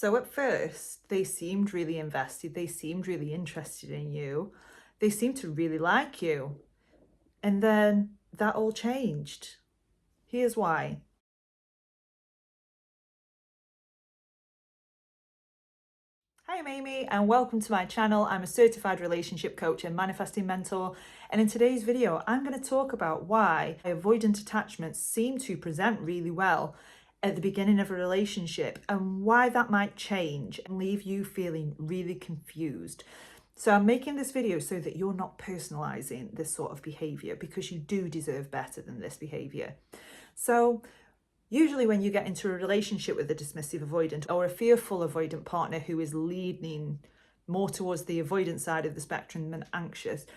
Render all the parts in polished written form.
So at first, they seemed really invested, they seemed really interested in you, they seemed to really like you. And then that all changed. Here's why. Hi, I'm Amy and welcome to my channel. I'm a certified relationship coach and manifesting mentor. And in today's video, I'm going to talk about why avoidant attachments seem to present really well at the beginning of a relationship and why that might change and leave you feeling really confused. So I'm making this video so that you're not personalizing this sort of behavior, because you do deserve better than this behavior. So usually when you get into a relationship with a dismissive avoidant or a fearful avoidant partner who is leaning more towards the avoidant side of the spectrum than anxious,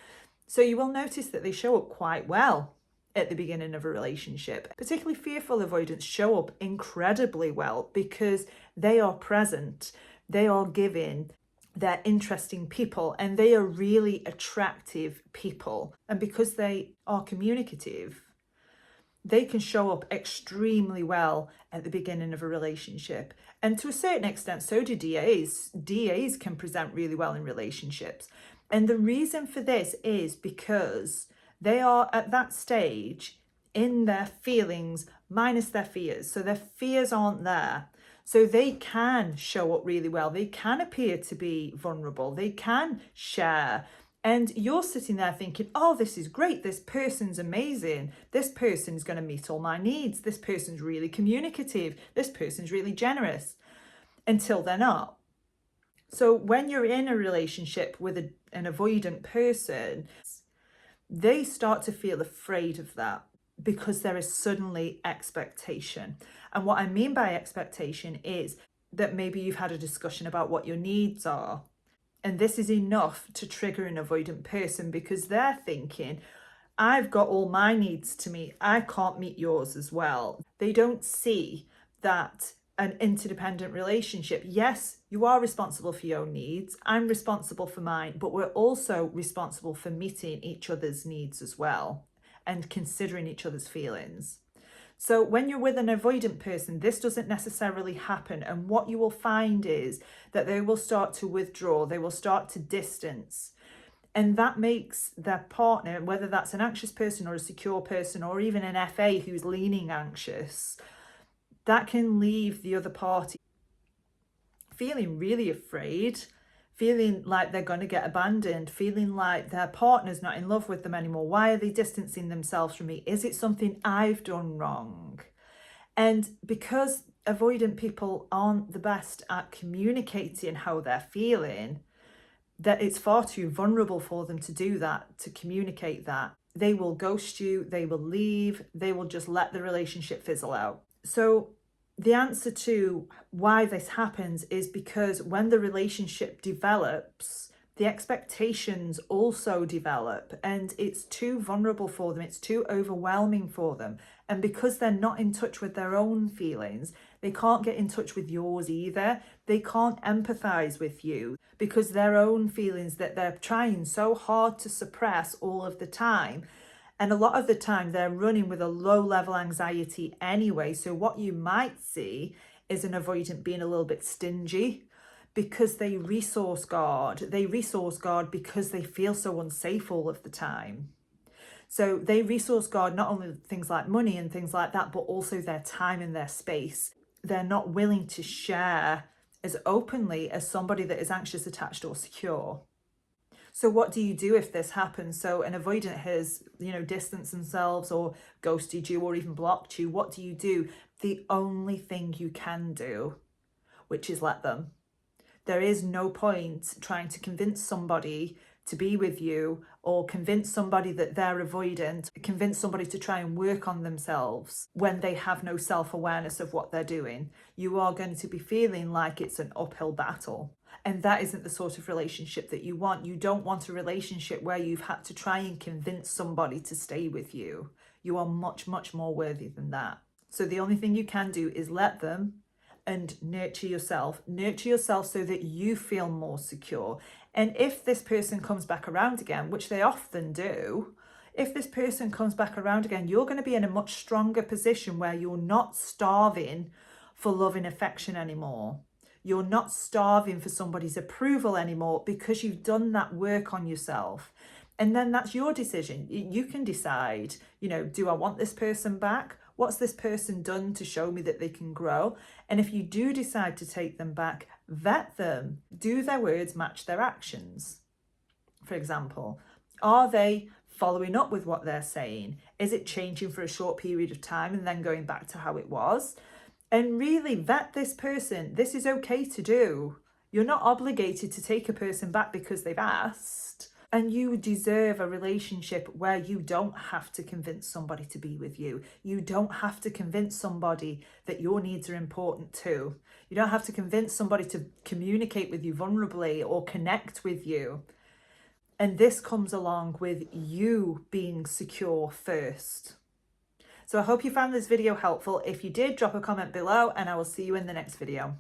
so you will notice that they show up quite well at the beginning of a relationship. Particularly fearful avoidants show up incredibly well because they are present, they are giving, they're interesting people, and they are really attractive people. And because they are communicative, they can show up extremely well at the beginning of a relationship. And to a certain extent, so do DAs. DAs can present really well in relationships. And the reason for this is because they are at that stage in their feelings minus their fears. So their fears aren't there. So they can show up really well. They can appear to be vulnerable. They can share. And you're sitting there thinking, oh, this is great. This person's amazing. This person's going to meet all my needs. This person's really communicative. This person's really generous, until they're not. So when you're in a relationship with an avoidant person, they start to feel afraid of that because there is suddenly expectation. And what I mean by expectation is that maybe you've had a discussion about what your needs are. And this is enough to trigger an avoidant person because they're thinking, I've got all my needs to meet, I can't meet yours as well. They don't see that an interdependent relationship, yes, you are responsible for your needs, I'm responsible for mine, but we're also responsible for meeting each other's needs as well and considering each other's feelings. So when you're with an avoidant person, this doesn't necessarily happen. And what you will find is that they will start to withdraw, they will start to distance. And that makes their partner, whether that's an anxious person or a secure person or even an FA who's leaning anxious, that can leave the other party feeling really afraid, feeling like they're going to get abandoned, feeling like their partner's not in love with them anymore. Why are they distancing themselves from me? Is it something I've done wrong? And because avoidant people aren't the best at communicating how they're feeling, that it's far too vulnerable for them to do that, to communicate that. They will ghost you, they will leave, they will just let the relationship fizzle out. So the answer to why this happens is because when the relationship develops, the expectations also develop, and it's too vulnerable for them, it's too overwhelming for them. And because they're not in touch with their own feelings, they can't get in touch with yours either. They can't empathize with you because their own feelings that they're trying so hard to suppress all of the time. And a lot of the time they're running with a low level anxiety anyway. So what you might see is an avoidant being a little bit stingy because they resource guard. They resource guard because they feel so unsafe all of the time. So they resource guard not only things like money and things like that, but also their time and their space. They're not willing to share as openly as somebody that is anxious, attached, or secure. So what do you do if this happens? So an avoidant has, distanced themselves or ghosted you or even blocked you. What do you do? The only thing you can do, which is let them. There is no point trying to convince somebody to be with you or convince somebody that they're avoidant, convince somebody to try and work on themselves when they have no self-awareness of what they're doing. You are going to be feeling like it's an uphill battle. And that isn't the sort of relationship that you want. You don't want a relationship where you've had to try and convince somebody to stay with you. You are much, much more worthy than that. So the only thing you can do is let them and nurture yourself. Nurture yourself so that you feel more secure. And if this person comes back around again, which they often do, if this person comes back around again, you're going to be in a much stronger position where you're not starving for love and affection anymore. You're not starving for somebody's approval anymore because you've done that work on yourself. And then that's your decision. You can decide, do I want this person back? What's this person done to show me that they can grow? And if you do decide to take them back, vet them. Do their words match their actions? For example, are they following up with what they're saying? Is it changing for a short period of time and then going back to how it was? And really vet this person. This is okay to do. You're not obligated to take a person back because they've asked. And you deserve a relationship where you don't have to convince somebody to be with you. You don't have to convince somebody that your needs are important too. You don't have to convince somebody to communicate with you vulnerably or connect with you. And this comes along with you being secure first. So I hope you found this video helpful. If you did, drop a comment below and I will see you in the next video.